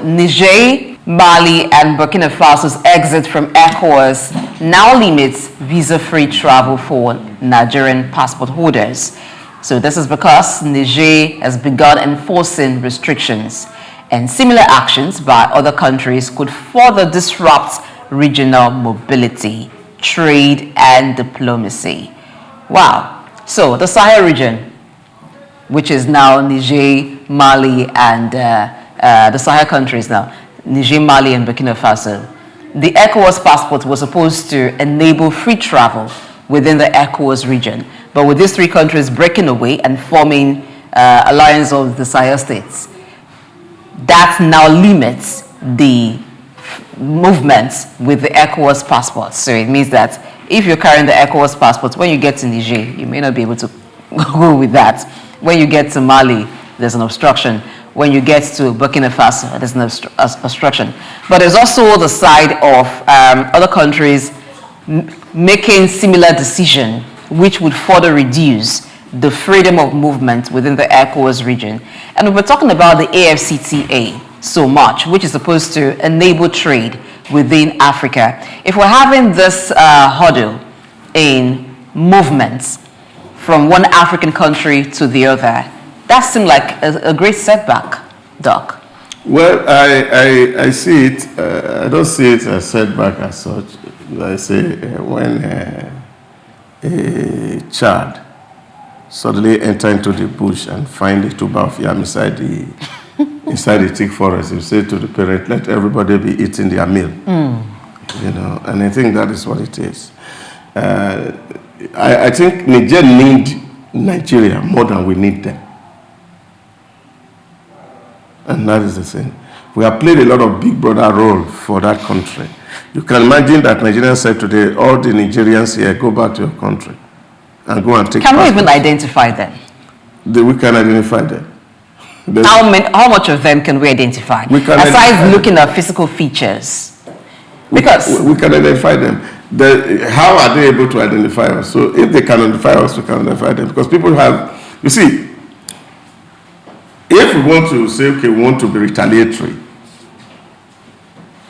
Niger, Mali, and Burkina Faso's exit from ECOWAS now limits visa-free travel for Nigerian passport holders. So this is because Niger has begun enforcing restrictions, and similar actions by other countries could further disrupt regional mobility, trade, and diplomacy. Wow. So the Sahel region, which is now Niger, Mali, and the Sahel countries now, Niger, Mali, and Burkina Faso. The ECOWAS passport was supposed to enable free travel within the ECOWAS region. But with these three countries breaking away and forming alliance of the Sahel states, that now limits the movements with the ECOWAS passport. So it means that if you're carrying the ECOWAS passport, when you get to Niger, you may not be able to go with that. When you get to Mali, there's an obstruction. When you get to Burkina Faso, there's an obstruction. But there's also the side of other countries making similar decision, which would further reduce the freedom of movement within the ECOWAS region. And we're talking about the AFCTA so much, which is supposed to enable trade within Africa. If we're having this hurdle in movements from one African country to the other, that seemed like a great setback, Doc. Well, I see it. I don't see it as setback as such. I say when a child suddenly enter into the bush and find a tuber of yam inside the thick forest, you say to the parent, let everybody be eating their meal. You know, and I think that is what it is. I think Niger need Nigeria more than we need them. And that is the thing. We have played a lot of big brother role for that country. You can imagine that Nigerians said today, all the Nigerians here, go back to your country and go and take Can we even identify them? We can identify them. How much of them can we identify? Aside looking at physical features. Because we can identify them. How are they able to identify us? So if they can identify us, we can identify them. Because people have, you see, if we want to say, okay, we want to be retaliatory,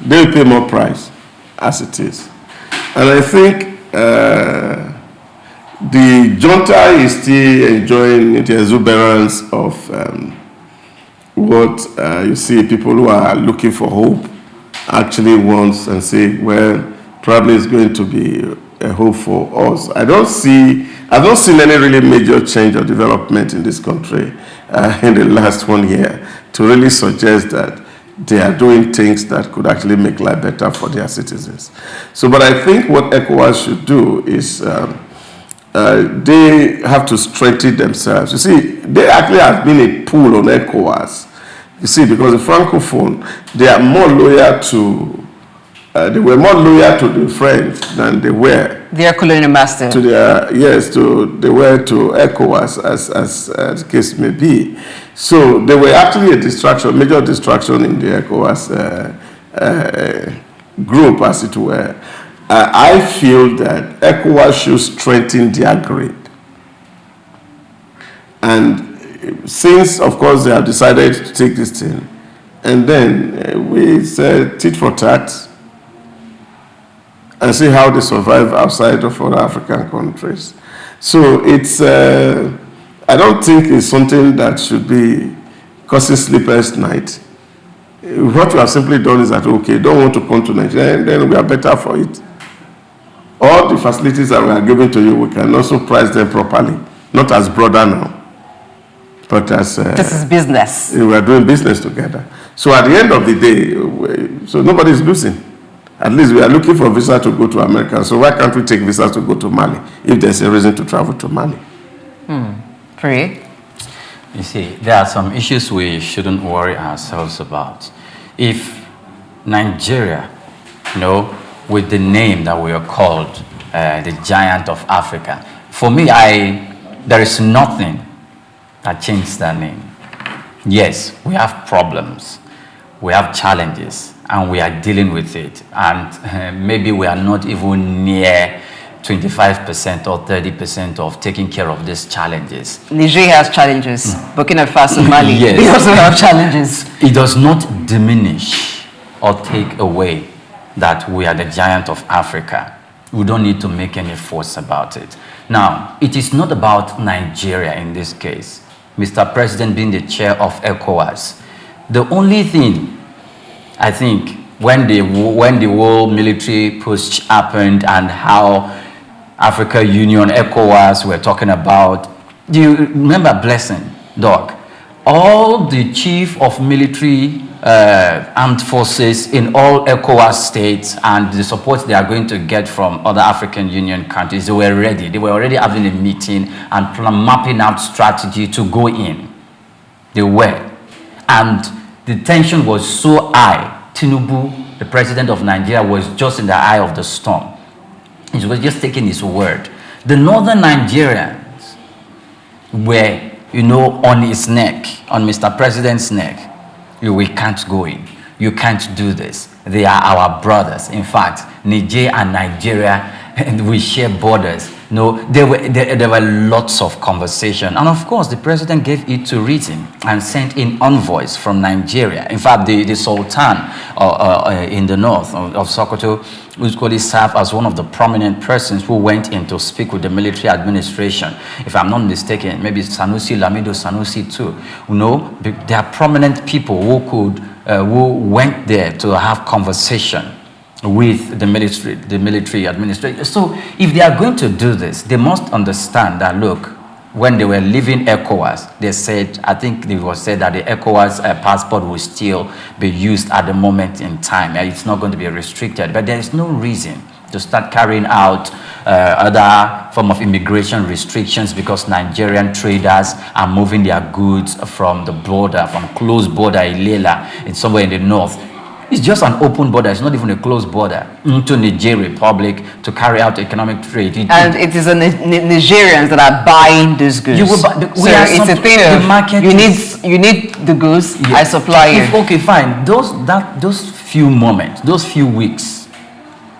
they will pay more price as it is. And I think the junta is still enjoying the exuberance of what you see people who are looking for hope actually wants and say, well, probably it's going to be a hope for us. I've not seen any really major change or development in this country in the last 1 year to really suggest that they are doing things that could actually make life better for their citizens. So, but I think what ECOWAS should do is they have to strengthen themselves. You see, they actually have been a pull on ECOWAS. You see, because the Francophone, they are more loyal to, they were more loyal to the French than they were. Their colonial master. To their, yes, they were to ECOWAS, as the case may be. So they were actually a distraction, major distraction in the ECOWAS group, as it were. I feel that ECOWAS should strengthen their grip. And since, of course, they have decided to take this thing, and then we said tit for tat, and see how they survive outside of other African countries. So it's, I don't think it's something that should be causing sleepless night. What we have simply done is that, okay, don't want to come to Nigeria, and then we are better for it. All the facilities that we are giving to you, we can also price them properly, not as brother now, but as... this is business. We are doing business together. So at the end of the day, so nobody is losing. At least we are looking for a visa to go to America. So why can't we take visas to go to Mali if there's a reason to travel to Mali? Free? You see, there are some issues we shouldn't worry ourselves about. If Nigeria, with the name that we are called, the giant of Africa, for me, there is nothing that changed that name. Yes, we have problems, we have challenges, and we are dealing with it. And maybe we are not even near 25% or 30% of taking care of these challenges. Niger has challenges. Burkina Faso, Mali, Yes. they also have challenges. It does not diminish or take away that we are the giant of Africa. We don't need to make any fuss about it. Now, it is not about Nigeria in this case. Mr. President being the chair of ECOWAS. The only thing, I think, when the whole military push happened and how Africa Union, ECOWAS were talking about, do you remember Blessing, Doc? All the chief of military armed forces in all ECOWAS states and the support they are going to get from other African Union countries, they were ready. They were already having a meeting and mapping out strategy to go in. They were. And the tension was so high. Tinubu, the president of Nigeria, was just in the eye of the storm. He was just taking his word. The northern Nigerians were, on his neck, on Mr. President's neck. We can't go in. You can't do this. They are our brothers. In fact, Niger and Nigeria, and we share borders. There were lots of conversation. And of course, the president gave it to reason and sent in envoys from Nigeria. In fact, the Sultan in the north of Sokoto, who's going to serve as one of the prominent persons who went in to speak with the military administration. If I'm not mistaken, maybe Sanusi, Lamido Sanusi too. There are prominent people who went there to have conversation with the military administration. So if they are going to do this, they must understand that, look, when they were leaving ECOWAS, they said, I think it was said that the ECOWAS passport will still be used at the moment in time. It's not going to be restricted, but there is no reason to start carrying out other form of immigration restrictions because Nigerian traders are moving their goods from the border, from closed border Ilela, it's somewhere in the north. It's just an open border. It's not even a closed border into Niger Republic to carry out economic trade. It is the Nigerians that are buying those goods. It's a thing of you need the goods. Yes. I supply you. Okay, fine. Those few moments, those few weeks,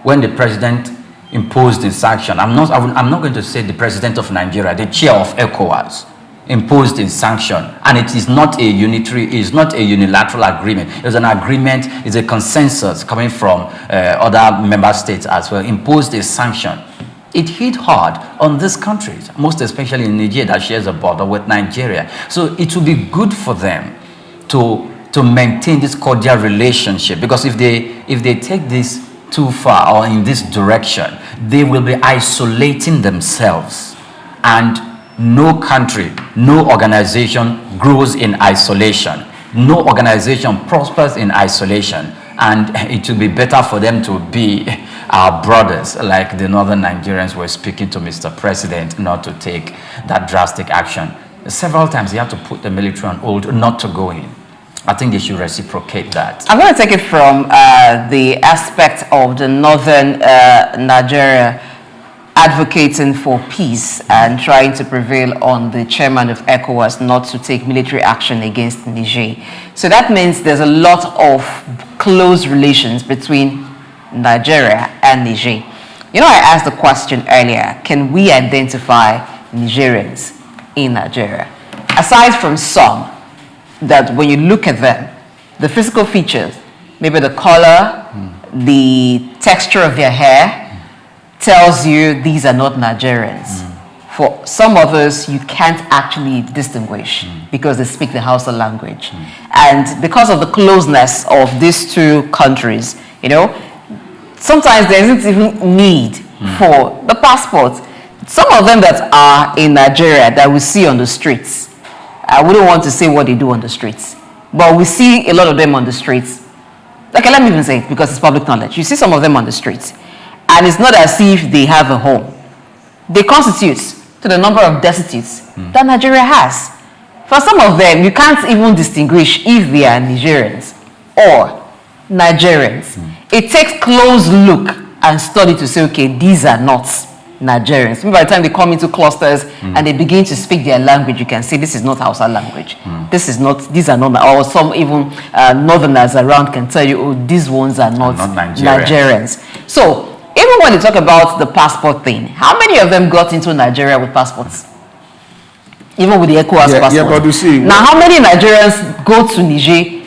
when the president imposed the sanction, I'm not going to say the president of Nigeria, the chair of ECOWAS, imposed in sanction, and it is not a unilateral agreement. It's an agreement, it's a consensus coming from other member states as well, imposed a sanction. It hit hard on these countries, most especially in Niger that shares a border with Nigeria. So it will be good for them to maintain this cordial relationship, because if they take this too far or in this direction, they will be isolating themselves, and no country, no organization grows in isolation. No organization prospers in isolation. And it will be better for them to be our brothers, like the northern Nigerians were speaking to Mr. President, not to take that drastic action. Several times they have to put the military on hold not to go in. I think they should reciprocate that. I'm going to take it from the aspect of the northern Nigeria advocating for peace and trying to prevail on the chairman of ECOWAS not to take military action against Niger. So that means there's a lot of close relations between Nigeria and Niger. I asked the question earlier, can we identify Nigerians in Nigeria? Aside from some, that when you look at them, the physical features, maybe the color, the texture of their hair, tells you these are not Nigerians. For some others, you can't actually distinguish because they speak the Hausa language. And because of the closeness of these two countries, sometimes there isn't even need for the passport. Some of them that are in Nigeria that we see on the streets, I wouldn't want to say what they do on the streets, but we see a lot of them on the streets. Okay, let me even say it because it's public knowledge. You see some of them on the streets, and it's not as if they have a home. They constitute to the number of destitutes that Nigeria has. For some of them, you can't even distinguish if they are Nigerians or Nigerians. It takes close look and study to say, okay, these are not Nigerians. By the time they come into clusters and they begin to speak their language, you can say this is not Hausa language. These are not, or some even northerners around can tell you, oh, these ones are not Nigerians. So even when you talk about the passport thing, how many of them got into Nigeria with passports? Even with the ECOWAS passport. Yeah, but you see, now how many Nigerians go to Niger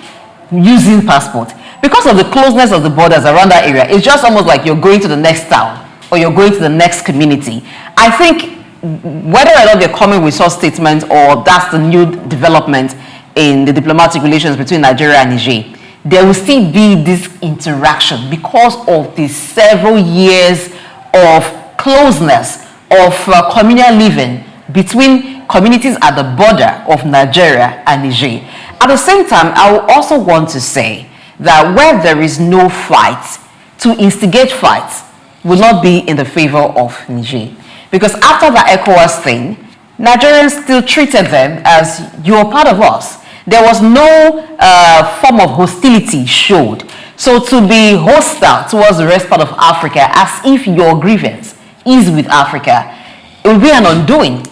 using passport? Because of the closeness of the borders around that area, it's just almost like you're going to the next town or you're going to the next community. I think whether or not they're coming with such statements or that's the new development in the diplomatic relations between Nigeria and Niger, there will still be this interaction because of the several years of closeness, of communal living between communities at the border of Nigeria and Niger. At the same time, I would also want to say that where there is no fight, to instigate fights will not be in the favor of Niger. Because after the ECOWAS thing, Nigerians still treated them as you're part of us. There was no form of hostility showed. So to be hostile towards the rest part of Africa as if your grievance is with Africa, it will be an undoing.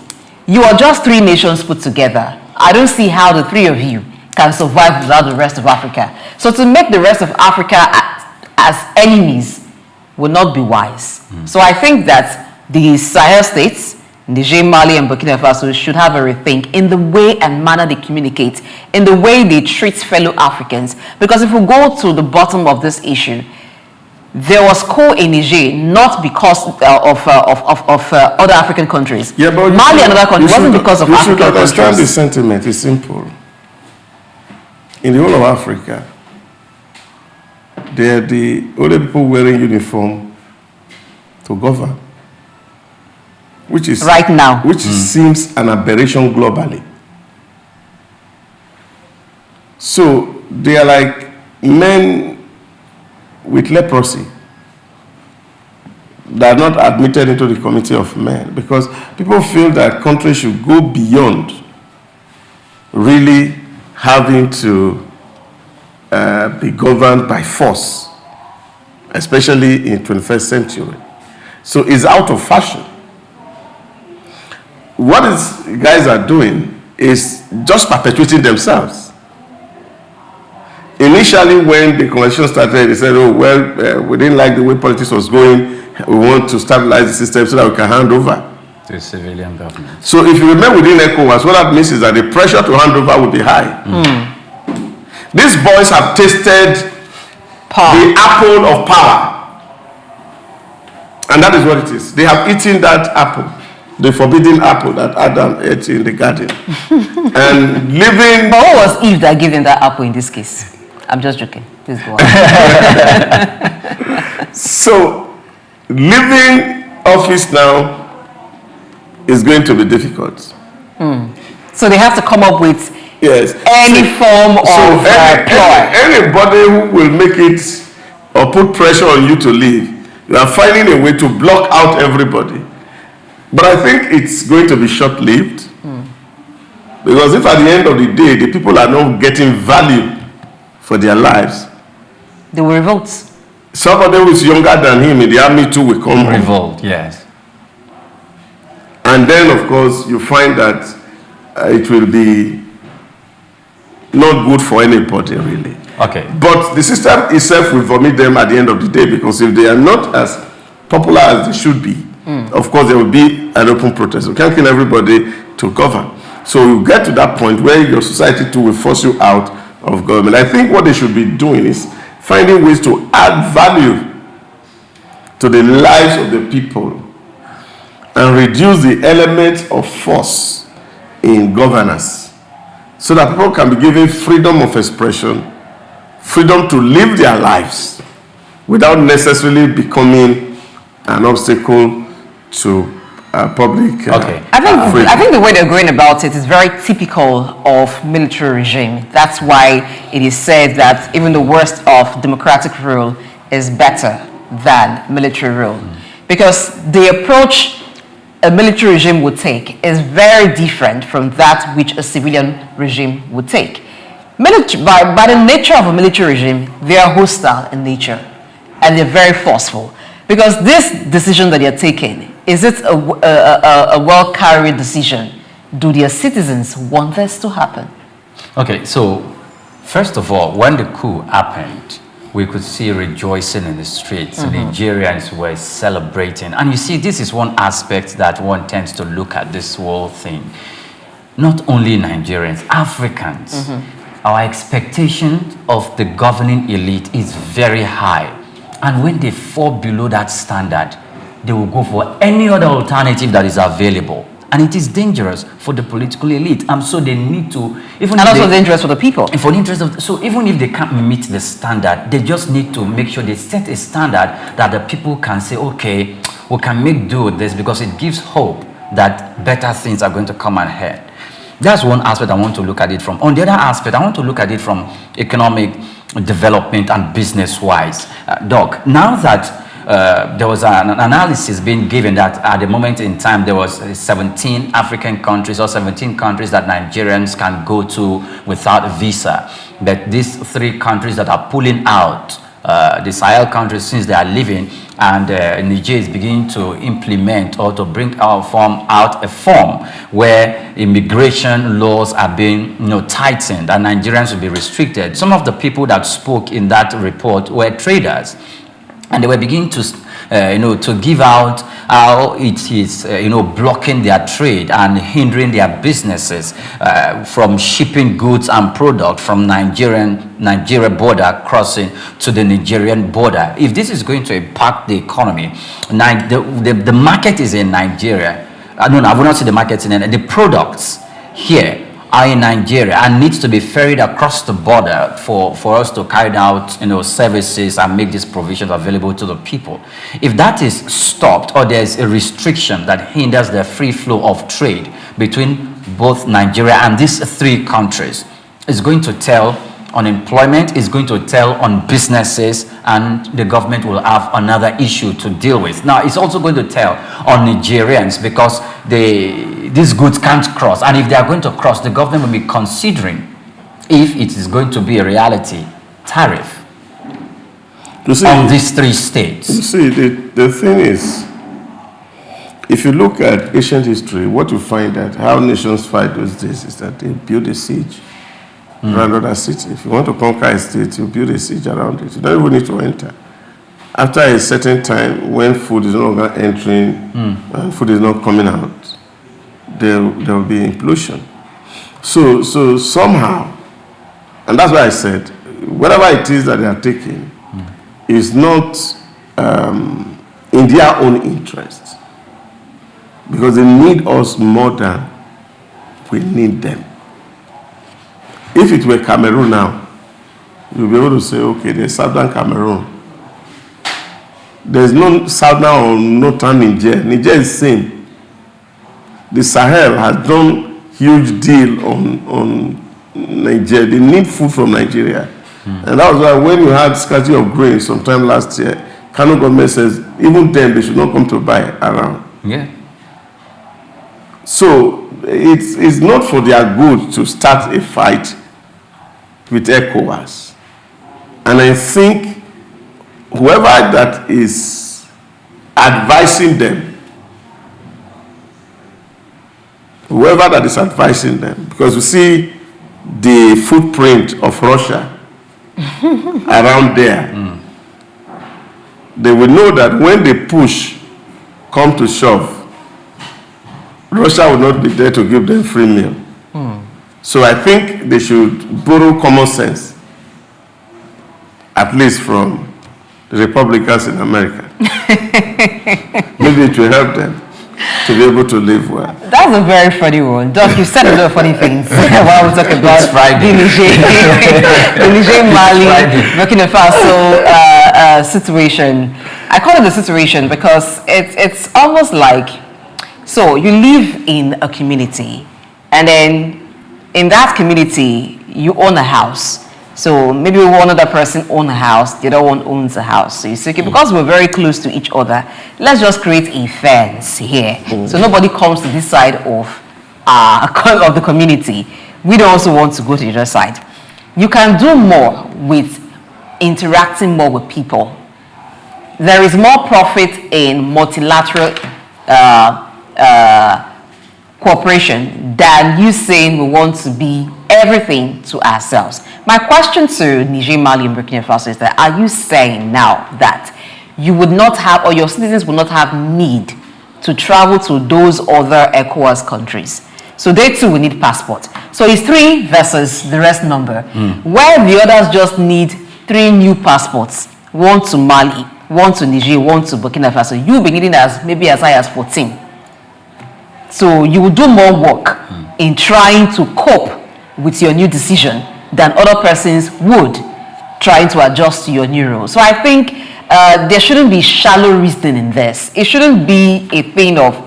You are just three nations put together. I don't see how the three of you can survive without the rest of Africa. So to make the rest of Africa as enemies would not be wise. So I think that the Sahel states, Niger, Mali, and Burkina Faso should have a rethink in the way and manner they communicate, in the way they treat fellow Africans. Because if we go to the bottom of this issue, there was coup in Niger not because of other African countries. Yeah, but Mali and other countries wasn't because of African countries. You should understand the sentiment. It's simple. In the whole of Africa, they're the only people wearing uniform to govern. Which is right now, which seems an aberration globally. So they are like men with leprosy that are not admitted into the community of men because people feel that countries should go beyond really having to be governed by force, especially in 21st century. So it's out of fashion. What these guys are doing is just perpetuating themselves. Initially, when the convention started, they said, oh, well, we didn't like the way politics was going. We want to stabilize the system so that we can hand over to the civilian government. So if you remember within ECOWAS, what that means is that the pressure to hand over will be high. These boys have tasted the apple of power. And that is what it is. They have eaten that apple. The forbidden apple that Adam ate in the garden. And living... But what was Eve that gave them that apple in this case? I'm just joking. Please go on. So, leaving office now is going to be difficult. So they have to come up with yes. any form of ploy. Anybody who will make it or put pressure on you to leave, you are finding a way to block out everybody. But I think it's going to be short-lived. Because if at the end of the day, the people are not getting value for their lives, they will revolt. Somebody who is younger than him in the army too will come revolt, yes. And then, of course, you find that it will be not good for anybody, really. Okay. But the system itself will vomit them at the end of the day, because if they are not as popular as they should be, of course, there will be an open protest. We can't kill everybody to govern. So you get to that point where your society too will force you out of government. I think what they should be doing is finding ways to add value to the lives of the people and reduce the element of force in governance so that people can be given freedom of expression, freedom to live their lives without necessarily becoming an obstacle to public okay. I think the way they're going about it is very typical of military regime. That's why it is said that even the worst of democratic rule is better than military rule. Because the approach a military regime would take is very different from that which a civilian regime would take. By the nature of a military regime, they are hostile in nature and they're very forceful. Because this decision that they're taking, is it a well-carried decision? Do their citizens want this to happen? Okay, so first of all, when the coup happened, we could see rejoicing in the streets. Nigerians were celebrating. And you see, this is one aspect that one tends to look at this whole thing. Not only Nigerians, Africans. Our expectation of the governing elite is very high. And when they fall below that standard, they will go for any other alternative that is available. And it is dangerous for the political elite. And so they need to... And also dangerous for the people. For the interest of... So even if they can't meet the standard, they just need to make sure they set a standard that the people can say, okay, we can make do with this, because it gives hope that better things are going to come ahead. That's one aspect I want to look at it from. On the other aspect, I want to look at it from economic development and business-wise. Doc, now that there was an analysis being given that at the moment in time there was 17 African countries or 17 countries that Nigerians can go to without visa. But these 3 countries that are pulling out, the Sahel countries, since they are leaving, and Niger is beginning to implement or to bring out a form where immigration laws are being tightened and Nigerians will be restricted. Some of the people that spoke in that report were traders. And they were beginning to, to give out how it is, blocking their trade and hindering their businesses from shipping goods and products from Nigeria border crossing to the Nigerian border. If this is going to impact the economy, the market is in Nigeria. I will not say the market in the products here are in Nigeria and needs to be ferried across the border for us to carry out services and make these provisions available to the people. If that is stopped, or there's a restriction that hinders the free flow of trade between both Nigeria and these 3 countries, it's going to tell on employment, it's going to tell on businesses, and the government will have another issue to deal with. Now, it's also going to tell on Nigerians, because these goods can't cross. And if they are going to cross, the government will be considering if it is going to be a reality tariff on these 3 states. You see, the thing is, if you look at ancient history, what you find that how nations fight those days is that they build a siege around another city. If you want to conquer a state, you build a siege around it. You don't even need to enter. After a certain time, when food is no longer entering and food is not coming out, there will be implosion. So somehow, and that's why I said, whatever it is that they are taking is not in their own interest, because they need us more than we need them. If it were Cameroon now, you'll be able to say, okay, there's Southern Cameroon. There's no Southern or Northern Niger. Niger is the same. The Sahel has done huge deal on Niger. They need food from Nigeria. And that was why when you had scarcity of grain sometime last year, Kano government says, even then they should not come to buy around. Yeah. So it's not for their good to start a fight with ECOWAS. And I think whoever that is advising them, because you see the footprint of Russia around there, they will know that when they push, come to shove, Russia will not be there to give them free meal. So I think they should borrow common sense, at least from the Republicans in America. Maybe it will help them to be able to live well. That's a very funny one. Doc, you said a lot of funny things while we talk about the Niger, Mali, Burkina Faso situation. I call it the situation because it's almost like, so you live in a community, and then in that community, you own a house. So maybe one other person owns a house, the other one owns a house. So you say, okay, because we're very close to each other, let's just create a fence here. So nobody comes to this side of the community. We don't also want to go to the other side. You can do more with interacting more with people. There is more profit in multilateral cooperation than you saying we want to be everything to ourselves. My question to Niger, Mali, and Burkina Faso is that, are you saying now that you would not have, or your citizens would not have need to travel to those other ECOWAS countries? So they too will need passport. So it's 3 versus the rest number, where the others just need 3 new passports, 1 to Mali, 1 to Niger, 1 to Burkina Faso. You'll be needing maybe as high as 14. So you will do more work in trying to cope with your new decision than other persons would trying to adjust to your new role. So I think there shouldn't be shallow reasoning in this. It shouldn't be a thing of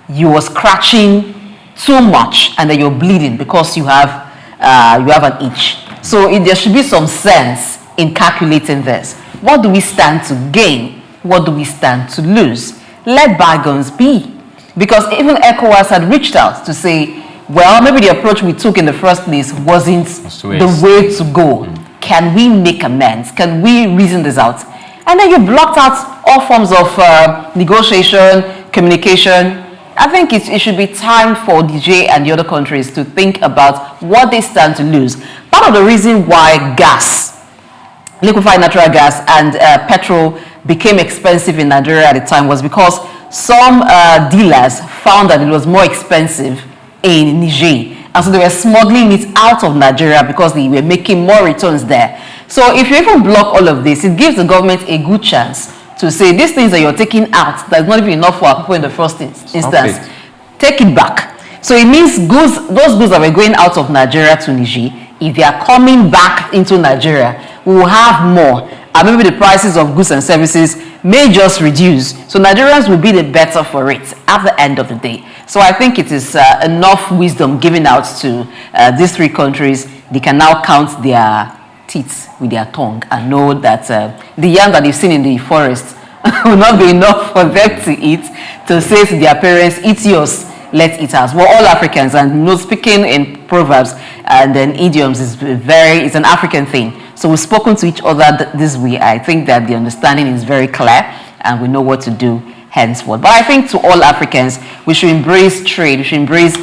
you are scratching too much and then you're bleeding because you have an itch. So there should be some sense in calculating this. What do we stand to gain? What do we stand to lose? Let bygones be. Because even ECOWAS had reached out to say, well, maybe the approach we took in the first place wasn't the way to go. Can we make amends? Can we reason this out? And then you blocked out all forms of negotiation, communication. I think it should be time for DJ and the other countries to think about what they stand to lose. Part of the reason why gas, liquefied natural gas, and petrol became expensive in Nigeria at the time was because some dealers found that it was more expensive in Niger. And so they were smuggling it out of Nigeria because they were making more returns there. So if you even block all of this, it gives the government a good chance to say these things that you're taking out, that's not even enough for our people in the first instance, take it back. So it means those goods that were going out of Nigeria to Niger, if they are coming back into Nigeria, we will have more. And maybe the prices of goods and services may just reduce. So Nigerians will be the better for it at the end of the day. So I think it is enough wisdom given out to these 3 countries. They can now count their teeth with their tongue and know that the yam that they've seen in the forest will not be enough for them to eat, to say to their parents, eat yours, let's eat ours. We're all Africans, and speaking in proverbs and then idioms is it's an African thing. So we've spoken to each other this way. I think that the understanding is very clear and we know what to do henceforth. But I think to all Africans, we should embrace trade, we should embrace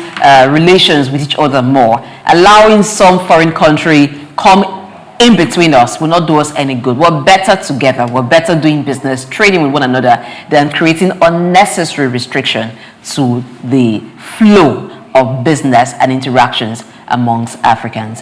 relations with each other more. Allowing some foreign country come in between us will not do us any good. We're better together. We're better doing business, trading with one another, than creating unnecessary restriction to the flow of business and interactions amongst Africans.